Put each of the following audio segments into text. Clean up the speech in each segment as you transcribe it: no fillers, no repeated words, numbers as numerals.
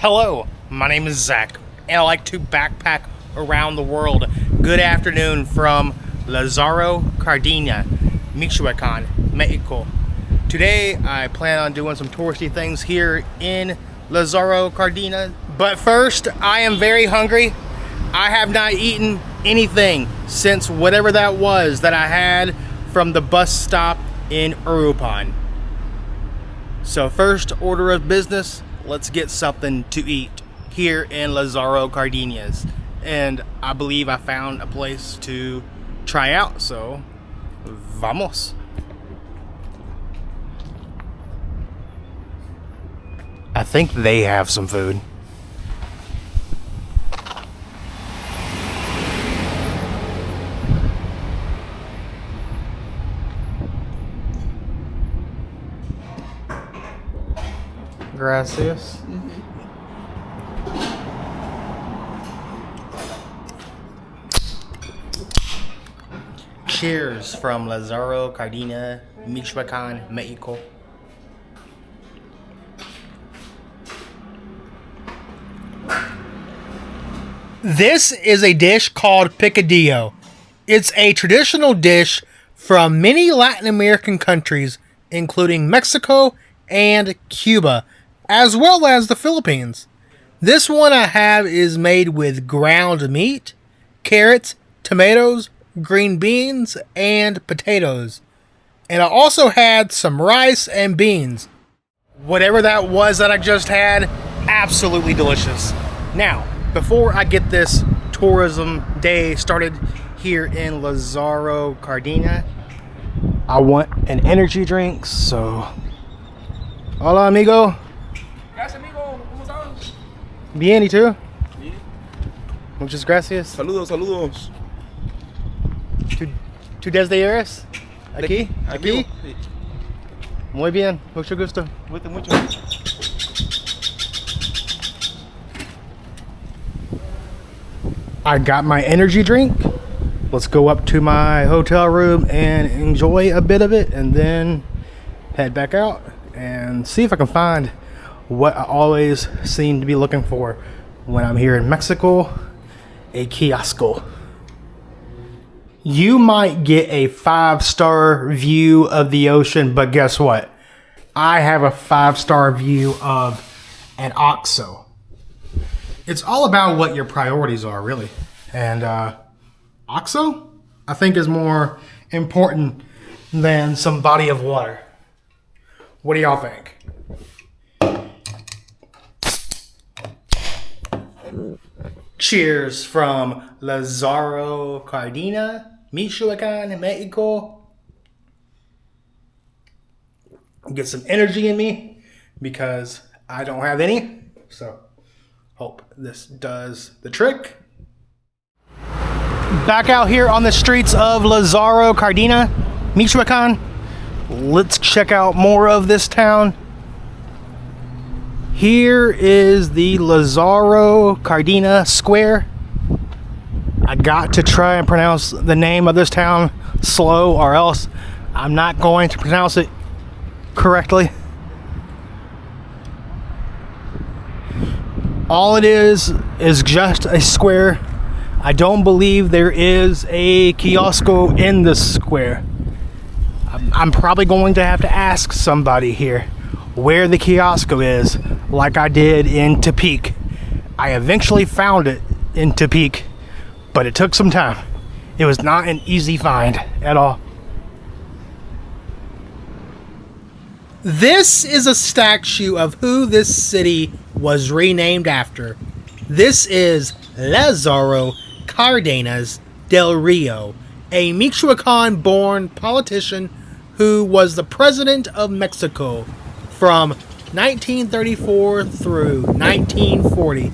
Hello, my name is Zach, and I like to backpack around the world. Good afternoon from Lázaro Cárdenas, Michoacán, Mexico. Today, I plan on doing some touristy things here in Lázaro Cárdenas. But first, I am very hungry. I have not eaten anything since whatever that was that I had from the bus stop in Urupan. So first order of business, let's get something to eat here in Lázaro Cárdenas. And I believe I found a place to try out, so vamos. I think they have some food. Gracias. Cheers from Lázaro Cárdenas, Michoacán, Mexico. This is a dish called picadillo. It's a traditional dish from many Latin American countries, including Mexico and Cuba, as well as the Philippines. This one I have is made with ground meat, carrots, tomatoes, green beans, and potatoes. And I also had some rice and beans. Whatever that was that I just had, absolutely delicious. Now, before I get this tourism day started here in Lázaro Cárdenas, I want an energy drink, so... Hola, amigo. Gracias, amigo. ¿Cómo estás? Bien, ¿y tú? Bien. Muchas gracias. Saludos, saludos. ¿Tú desde eres? ¿Aquí? Amigo. ¿Aquí? Sí. Muy bien, mucho gusto. Cuídate mucho. I got my energy drink. Let's go up to my hotel room and enjoy a bit of it, and then head back out and see if I can find what I always seem to be looking for when I'm here in Mexico, a Kiosko. You might get a 5-star view of the ocean, but guess what? I have a 5-star view of an OXXO. It's all about what your priorities are, really. And OXXO, I think, is more important than some body of water. What do y'all think? Cheers from Lázaro Cárdenas, Michoacán, Mexico. Get some energy in me because I don't have any. So, hope this does the trick. Back out here on the streets of Lázaro Cárdenas, Michoacán. Let's check out more of this town. Here is the Lázaro Cárdenas Square. I got to try and pronounce the name of this town slow, or else I'm not going to pronounce it correctly. All it is just a square. I don't believe there is a Kiosko in this square. I'm probably going to have to ask somebody here where the Kiosko is, like I did in Tepic. I eventually found it in Tepic, but it took some time. It was not an easy find at all. This is a statue of who this city was renamed after. This is Lázaro Cárdenas del Rio, a Michoacán-born politician who was the president of Mexico from 1934 through 1940.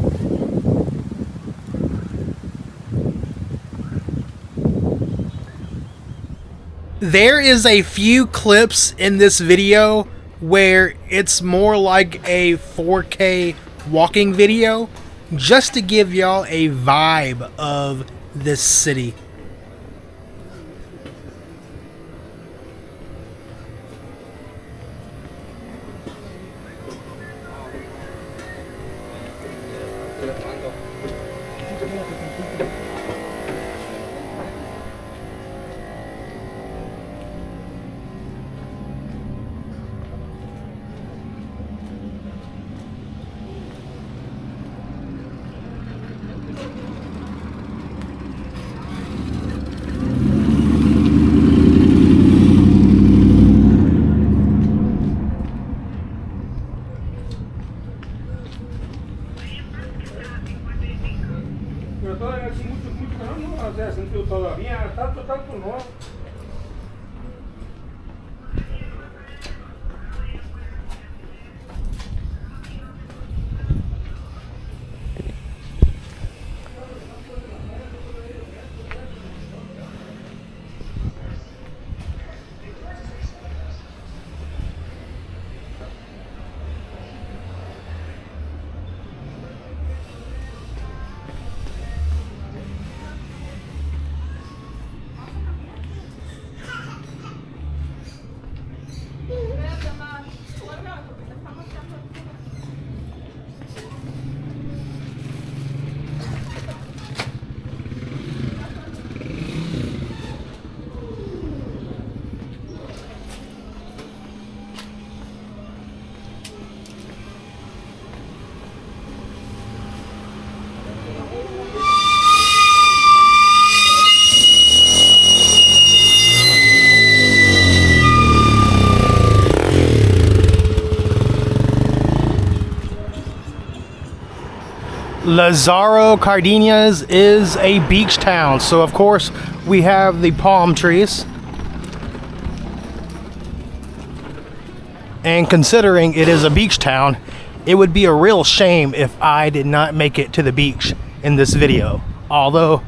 There is a few clips in this video where it's more like a 4K walking video, just to give y'all a vibe of this city. Lázaro Cárdenas is a beach town, so of course we have the palm trees. And considering it is a beach town, it would be a real shame if I did not make it to the beach in this video. Although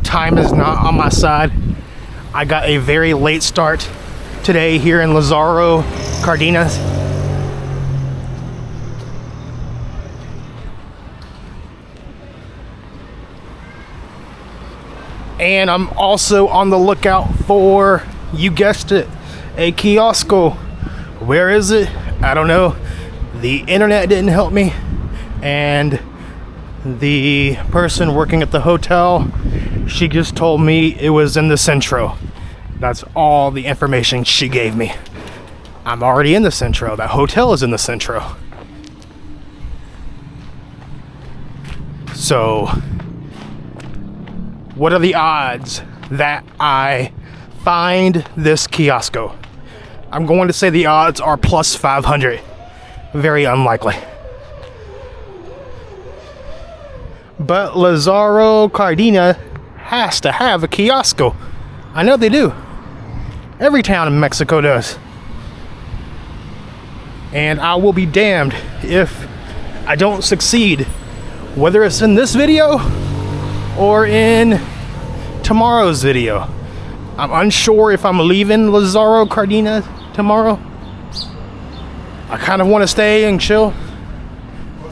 time is not on my side, I got a very late start today here in Lázaro Cárdenas. And I'm also on the lookout for, you guessed it, a Kiosko. Where is it? I don't know. The internet didn't help me, and the person working at the hotel, she just told me it was in the Centro. That's all the information she gave me. I'm already in the Centro. That hotel is in the Centro. So what are the odds that I find this Kiosko? I'm going to say the odds are plus 500. Very unlikely. But Lázaro Cárdenas has to have a Kiosko. I know they do. Every town in Mexico does. And I will be damned if I don't succeed, whether it's in this video or in tomorrow's video. I'm unsure if I'm leaving Lázaro Cárdenas tomorrow. I kind of want to stay and chill.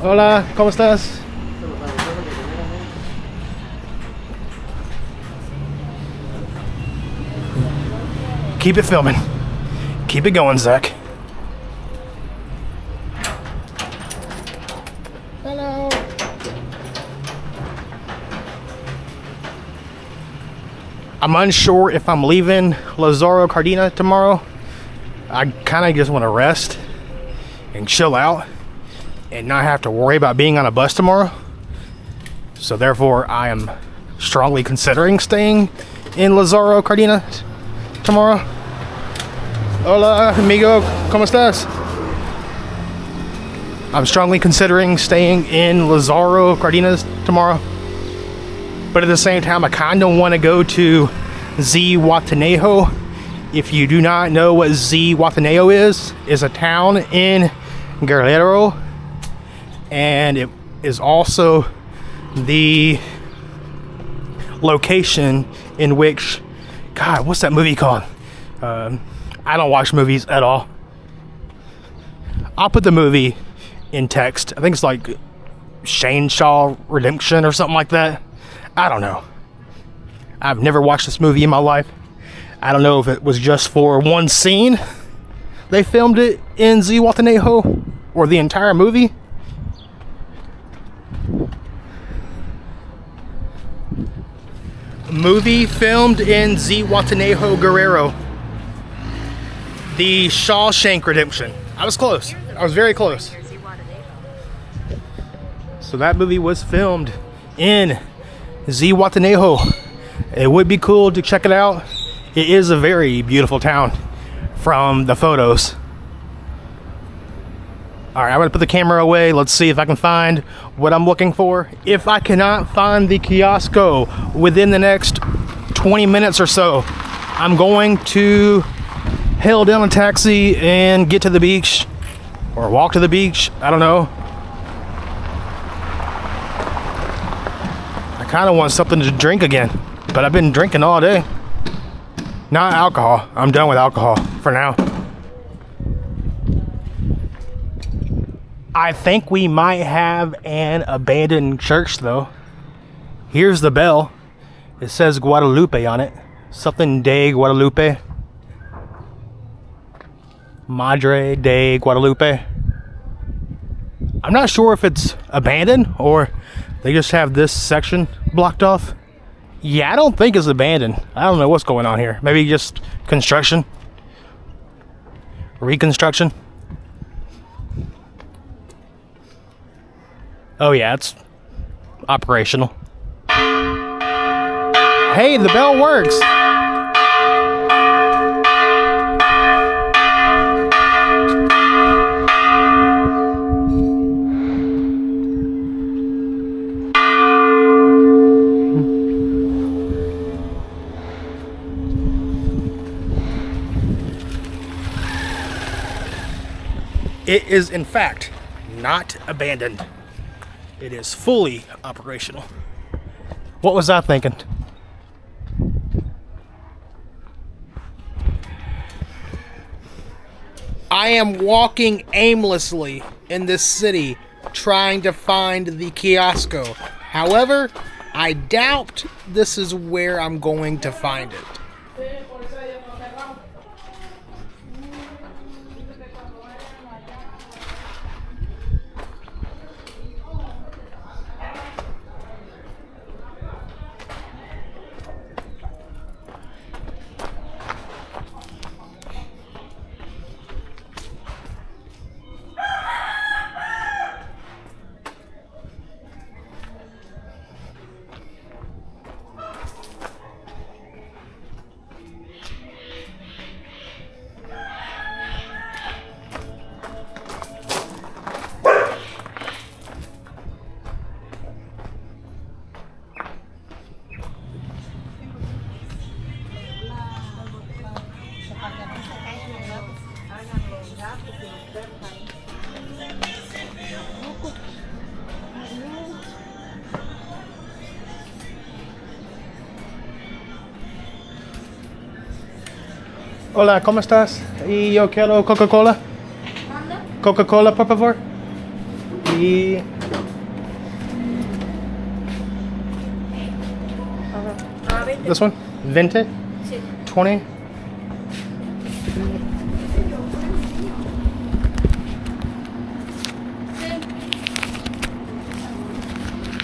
Hola, ¿cómo estás? Keep it filming. Keep it going, Zach. Hello. I'm unsure if I'm leaving Lázaro Cárdenas tomorrow. I kind of just want to rest and chill out and not have to worry about being on a bus tomorrow. So therefore, I am strongly considering staying in Lázaro Cárdenas tomorrow. Hola, amigo, ¿cómo estás? I'm strongly considering staying in Lázaro Cárdenas tomorrow. But at the same time, I kind of want to go to Zihuatanejo. If you do not know what Zihuatanejo is a town in Guerrero, and it is also the location in which, God, what's that movie called? I don't watch movies at all. I'll put the movie in text. I think it's like Shane Shaw Redemption or something like that. I don't know. I've never watched this movie in my life. I don't know if it was just for one scene they filmed it in Zihuatanejo or the entire movie. Movie filmed in Zihuatanejo, Guerrero. The Shawshank Redemption. I was close. I was very close. So that movie was filmed in Zihuatanejo. It would be cool to check it out. It is a very beautiful town from the photos. All right, I'm gonna put the camera away. Let's see if I can find what I'm looking for. If I cannot find the Kiosko within the next 20 minutes or so, I'm going to hail down a taxi and get to the beach or walk to the beach. I don't know. I kind of want something to drink again, but I've been drinking all day. Not alcohol. I'm done with alcohol for now. I think we might have an abandoned church though. Here's the bell. It says Guadalupe on it. Something de Guadalupe. Madre de Guadalupe. I'm not sure if it's abandoned or they just have this section blocked off. Yeah, I don't think it's abandoned. I don't know what's going on here. Maybe just construction. Reconstruction. Oh yeah, it's operational. Hey, the bell works. It is, in fact, not abandoned. It is fully operational. What was I thinking? I am walking aimlessly in this city trying to find the Kiosko. However, I doubt this is where I'm going to find it. Hola, ¿cómo estás? Y yo quiero Coca-Cola. Coca-Cola, por favor. Y... This one? 20? Sí. 20?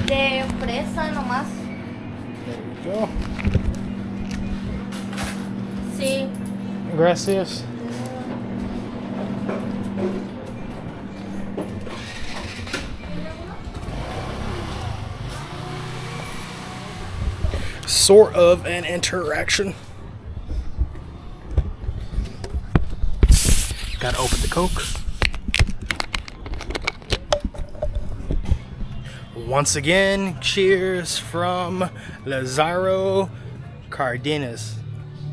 De fresa nomás. There you go. Sí. Gracias. Sort of an interaction. Gotta open the Coke. Once again, cheers from Lázaro Cárdenas.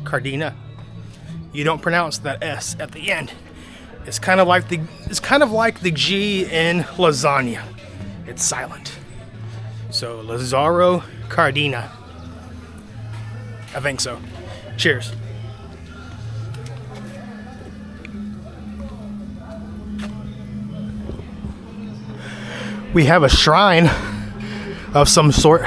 Cardina. You don't pronounce that S at the end. It's kind of like the G in lasagna. It's silent. So Lázaro Cárdenas. I think so. Cheers. We have a shrine of some sort.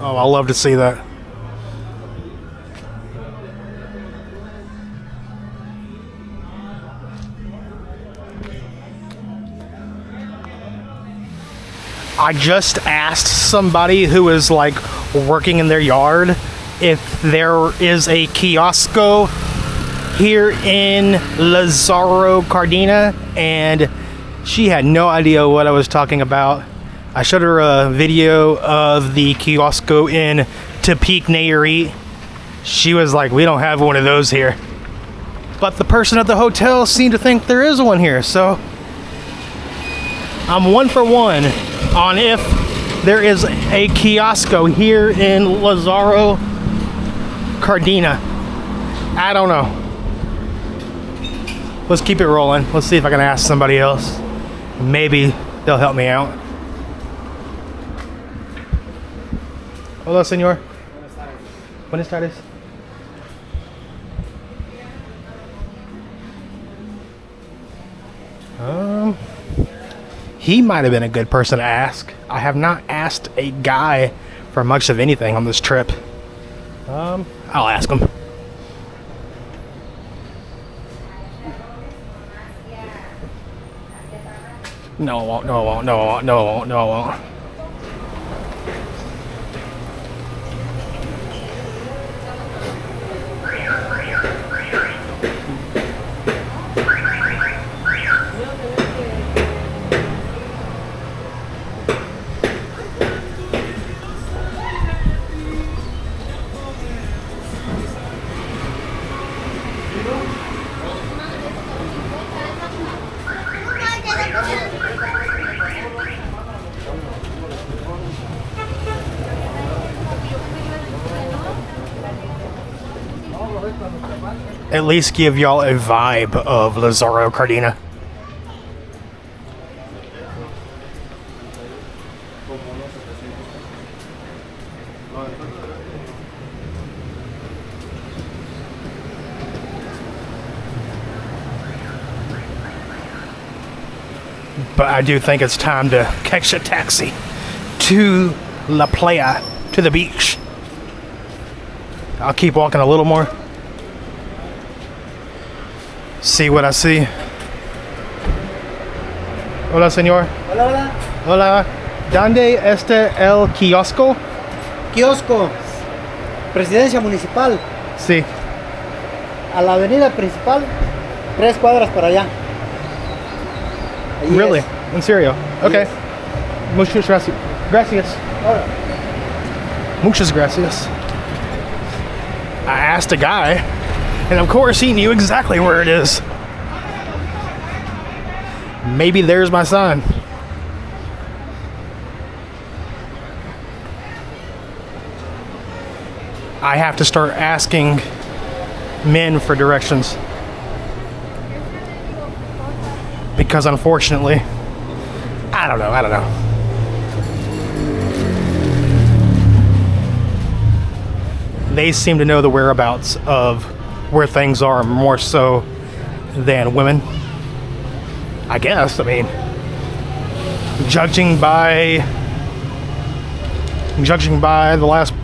Oh, I'll love to see that. I just asked somebody who is like working in their yard if there is a Kiosko here in Lázaro Cárdenas, and she had no idea what I was talking about. I showed her a video of the Kiosko in Tepic Nayarit. She was like, we don't have one of those here. But the person at the hotel seemed to think there is one here, so I'm 1 for 1 on if there is a Kiosko here in Lázaro Cárdenas. I don't know. Let's keep it rolling. Let's see if I can ask somebody else. Maybe they'll help me out. Hola, señor. Buenas tardes. He might have been a good person to ask. I have not asked a guy for much of anything on this trip. I'll ask him. No, I won't. No, I won't. No, I won't. No, I won't. No, I won't. at least give y'all a vibe of Lázaro Cárdenas. But I do think it's time to catch a taxi to La Playa, to the beach. I'll keep walking a little more. See what I see. Hola, señor. Hola, hola. Hola. ¿Dónde está el kiosco? Kiosko. Presidencia Municipal. Sí. A la avenida principal. 3 cuadras para allá. Allí Really? es. En serio? Okay. Muchas gracias. Gracias. Ahora. Muchas gracias. I asked a guy, and of course he knew exactly where it is. Maybe there's my sign. I have to start asking men for directions. Because unfortunately, I don't know. They seem to know the whereabouts of where things are more so than women. I guess, I mean, judging by the last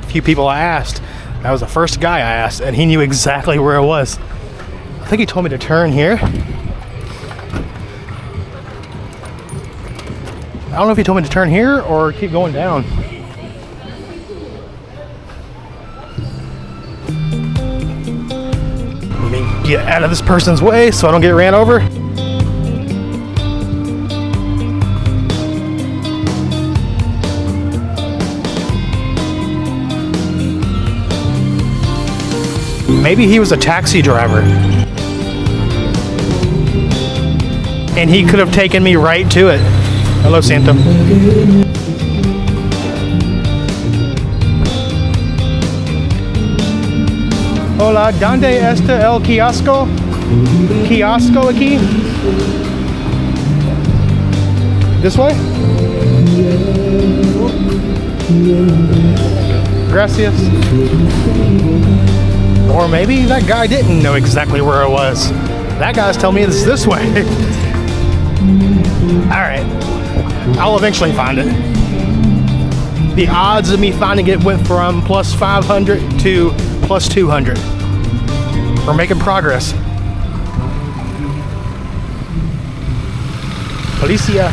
few people I asked, that was the first guy I asked, and he knew exactly where it was. I think he told me to turn here. I don't know if he told me to turn here or keep going down. Let me get out of this person's way so I don't get ran over. Maybe he was a taxi driver. And he could have taken me right to it. Hello, Santa. Hola, ¿dónde está el kiosco? Kiosko aquí? This way? Gracias. Or maybe that guy didn't know exactly where it was. That guy's telling me it's this way. Alright. I'll eventually find it. The odds of me finding it went from plus 500 to plus 200. We're making progress. Policia.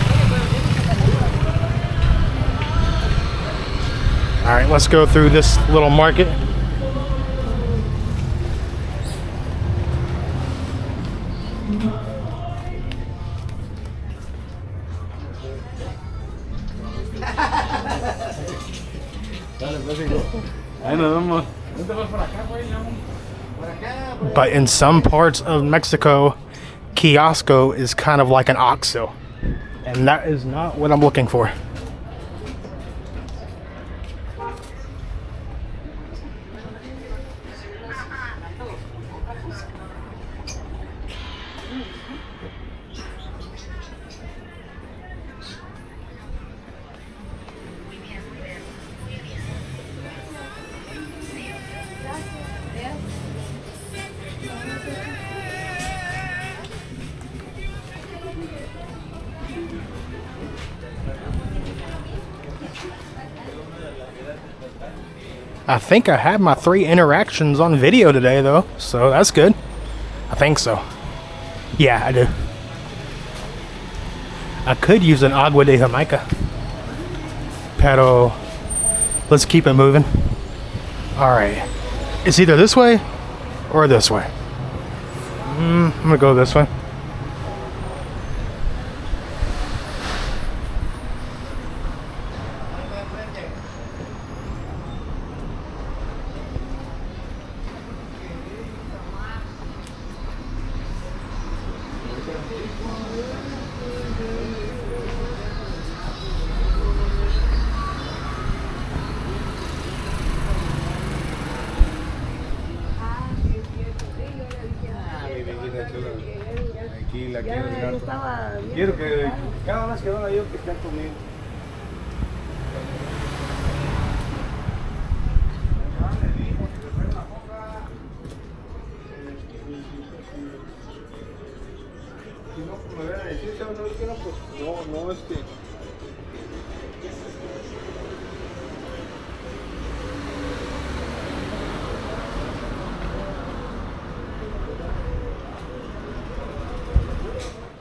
Alright, let's go through this little market. But in some parts of Mexico, Kiosko is kind of like an OXXO. And that is not what I'm looking for. I think I had my 3 interactions on video today, though, so that's good. I think so. Yeah, I do. I could use an agua de Jamaica. Pero let's keep it moving. Alright. It's either this way or this way. I'm gonna go this way. la quiero Ya, yo harto. estaba bien Quiero que preocupada. cada vez que van yo que estén conmigo. Si no, pues me van a decir, ¿sabes qué? No, pues no,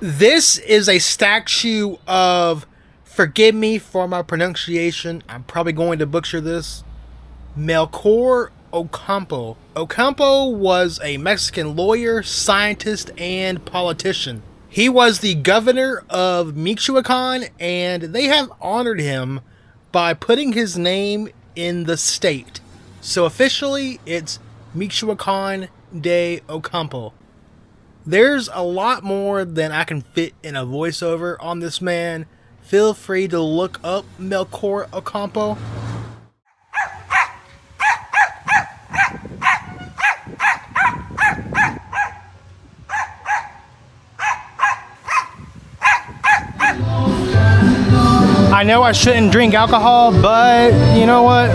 This is a statue of, forgive me for my pronunciation, I'm probably going to butcher this, Melchor Ocampo. Ocampo was a Mexican lawyer, scientist, and politician. He was the governor of Michoacán, and they have honored him by putting his name in the state. So officially, it's Michoacán de Ocampo. There's a lot more than I can fit in a voiceover on this man. Feel free to look up Melchor Ocampo. I know I shouldn't drink alcohol, but you know what?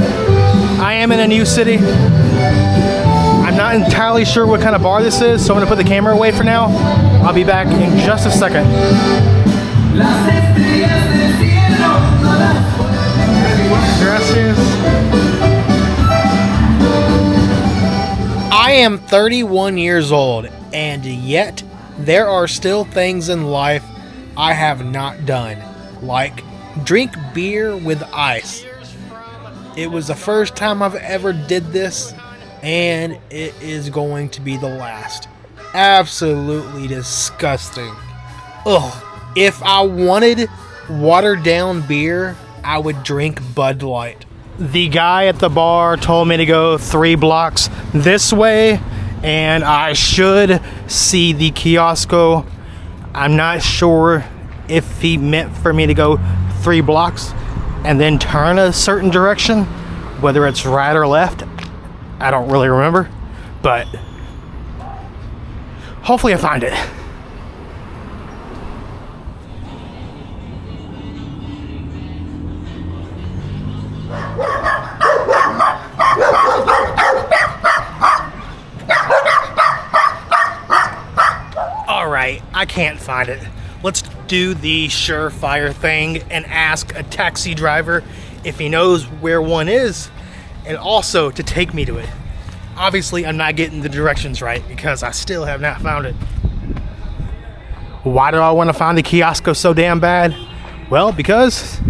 I am in a new city. I'm not entirely sure what kind of bar this is, so I'm gonna put the camera away for now. I'll be back in just a second. Gracias. I am 31 years old, and yet there are still things in life I have not done, like drink beer with ice. It was the first time I've ever did this, and it is going to be the last. Absolutely disgusting. Ugh. If I wanted watered down beer, I would drink Bud Light. The guy at the bar told me to go 3 blocks this way, and I should see the Kiosko. I'm not sure if he meant for me to go 3 blocks and then turn a certain direction, whether it's right or left. I don't really remember, but hopefully I find it. Alright, I can't find it. Let's do the surefire thing and ask a taxi driver if he knows where one is, and also to take me to it. Obviously, I'm not getting the directions right because I still have not found it. Why do I want to find the Kiosko so damn bad? Well, because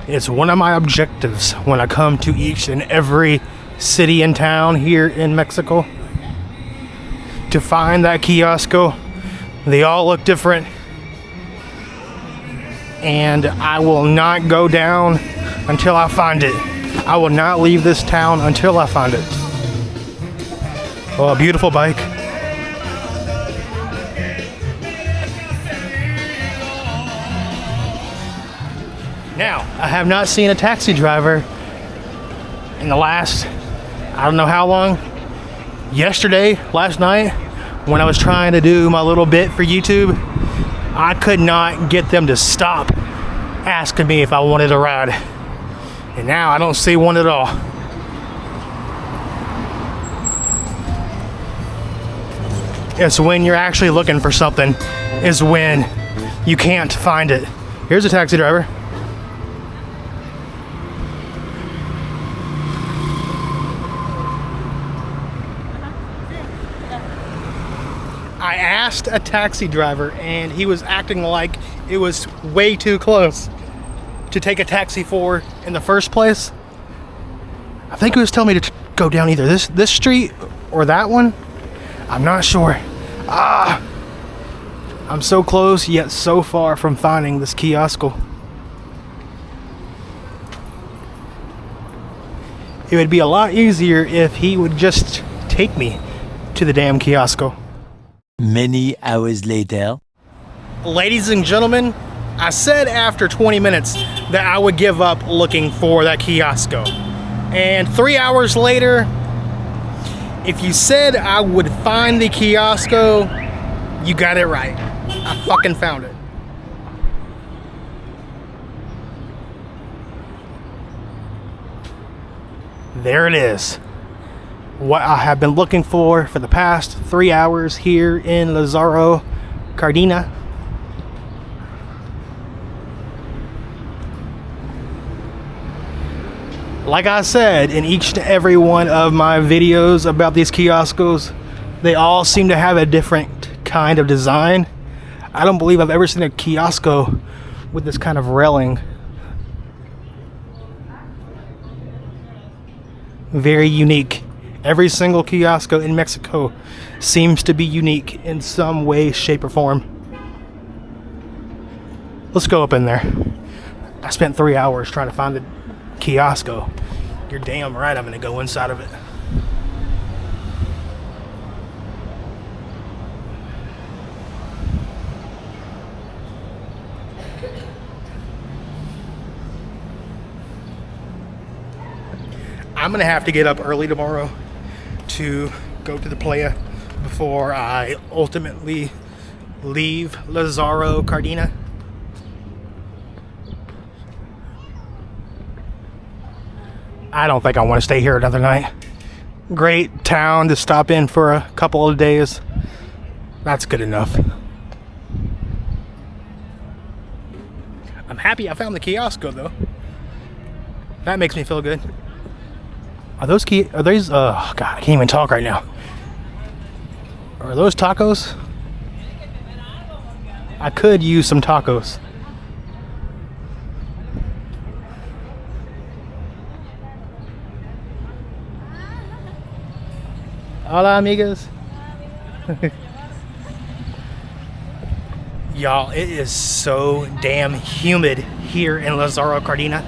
it's one of my objectives when I come to each and every city and town here in Mexico, to find that Kiosko. They all look different, and I will not go down until I find it. I will not leave this town until I find it. Oh, a beautiful bike. Now, I have not seen a taxi driver in the last, I don't know how long. Yesterday, last night, when I was trying to do my little bit for YouTube, I could not get them to stop asking me if I wanted a ride. And now I don't see one at all. It's when you're actually looking for something is when you can't find it. Here's a taxi driver. I asked a taxi driver, and he was acting like it was way too close to take a taxi for in the first place. I think he was telling me to go down either this street or that one. I'm not sure. I'm so close yet so far from finding this Kiosko. It would be a lot easier if he would just take me to the damn Kiosko. Many hours later. Ladies and gentlemen, I said after 20 minutes that I would give up looking for that Kiosko. And 3 hours later, If you said I would find the Kiosko, you got it right. I fucking found it. There it is. What I have been looking for the past 3 hours here in Lázaro Cárdenas. Like I said in each and every one of my videos about these Kioskos, they all seem to have a different kind of design. I don't believe I've ever seen a Kiosko with this kind of railing. Very unique. Every single Kiosko in Mexico seems to be unique in some way, shape, or form. Let's go up in there. I spent 3 hours trying to find the Kiosko. You're damn right I'm gonna go inside of it. I'm gonna have to get up early tomorrow to go to the playa before I ultimately leave Lázaro Cárdenas. I don't think I want to stay here another night. Great town to stop in for a couple of days. That's good enough. I'm happy I found the Kiosko though. That makes me feel good. Are these, oh God, I can't even talk right now. Are those tacos? I could use some tacos. Hola, amigas. Y'all, it is so damn humid here in Lázaro Cárdenas.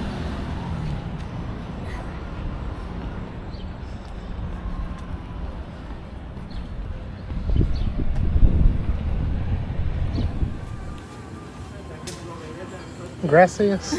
Gracias.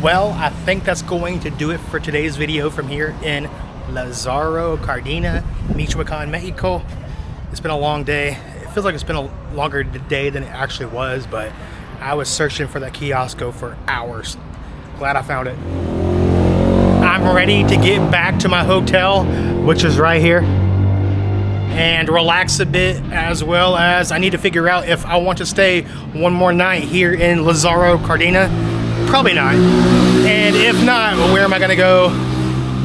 Well, I think that's going to do it for today's video from here in Lázaro Cárdenas, Michoacán, Mexico. It's been a long day. It feels like it's been a longer day than it actually was, but I was searching for that Kiosko for hours. Glad I found it. I'm ready to get back to my hotel, which is right here, and relax a bit, as well as I need to figure out if I want to stay one more night here in Lázaro Cárdenas. Probably not. And if not, well, where am I gonna go?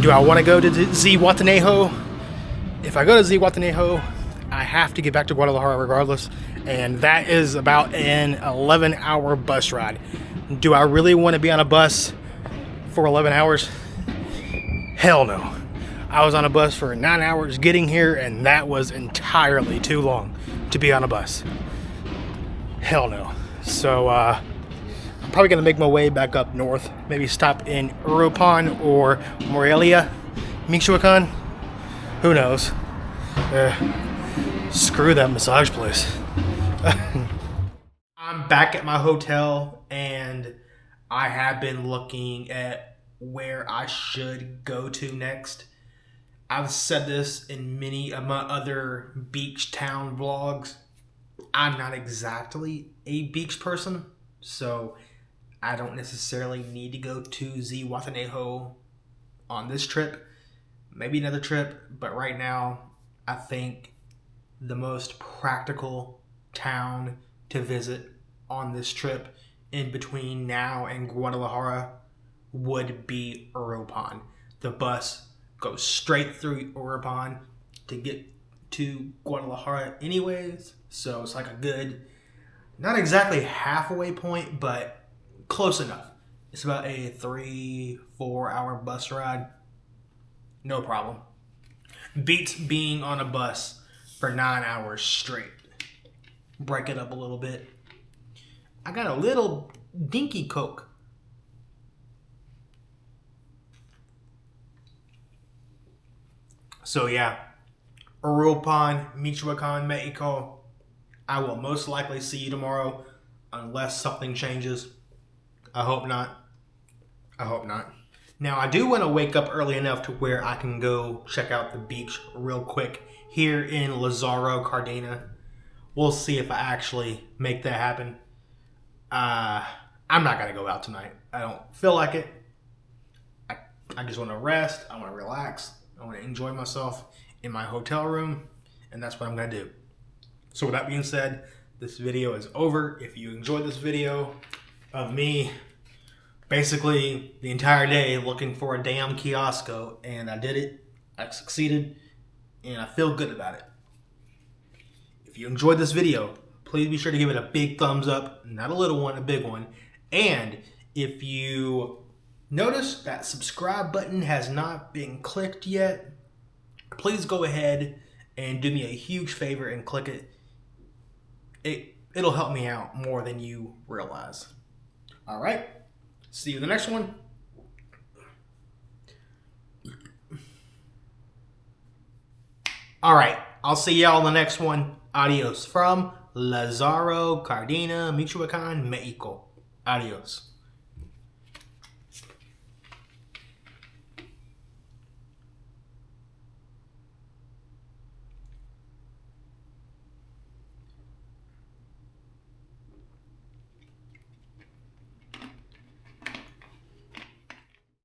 Do I want to go to Zihuatanejo? If I go to Zihuatanejo, I have to get back to Guadalajara regardless, and that is about an 11-hour bus ride. Do I really want to be on a bus for 11 hours? Hell no. I was on a bus for 9 hours getting here, and that was entirely too long to be on a bus. Hell no. So I'm probably gonna make my way back up north, maybe stop in Uruapan or Morelia, Michoacán. Who knows? Screw that massage place. I'm back at my hotel, and I have been looking at where I should go to next. I've said this in many of my other beach town vlogs. I'm not exactly a beach person, so I don't necessarily need to go to Zihuatanejo on this trip. Maybe another trip, but right now I think the most practical town to visit on this trip in between now and Guadalajara would be Uruapan. The bus goes straight through Uruapan to get to Guadalajara anyways, so it's like a good, not exactly halfway point, but close enough. It's about a 3-4 hour bus ride. No problem. Beats being on a bus for 9 hours straight. Break it up a little bit. I got a little dinky Coke. So yeah, Uruapan, Michoacán, Mexico. I will most likely see you tomorrow unless something changes. I hope not. I hope not. Now, I do want to wake up early enough to where I can go check out the beach real quick here in Lázaro Cárdenas. We'll see if I actually make that happen. I'm not going to go out tonight. I don't feel like it. I just want to rest. I want to relax. I want to enjoy myself in my hotel room. And that's what I'm going to do. So with that being said, this video is over. If you enjoyed this video of me basically the entire day looking for a damn Kiosko, and I did it, I succeeded, and I feel good about it. If you enjoyed this video, please be sure to give it a big thumbs up, not a little one, a big one. And if you notice that subscribe button has not been clicked yet, please go ahead and do me a huge favor and click it. It'll help me out more than you realize. All right. See you in the next one. All right. I'll see y'all in the next one. Adios from Lázaro Cárdenas, Michoacán, Mexico. Adios.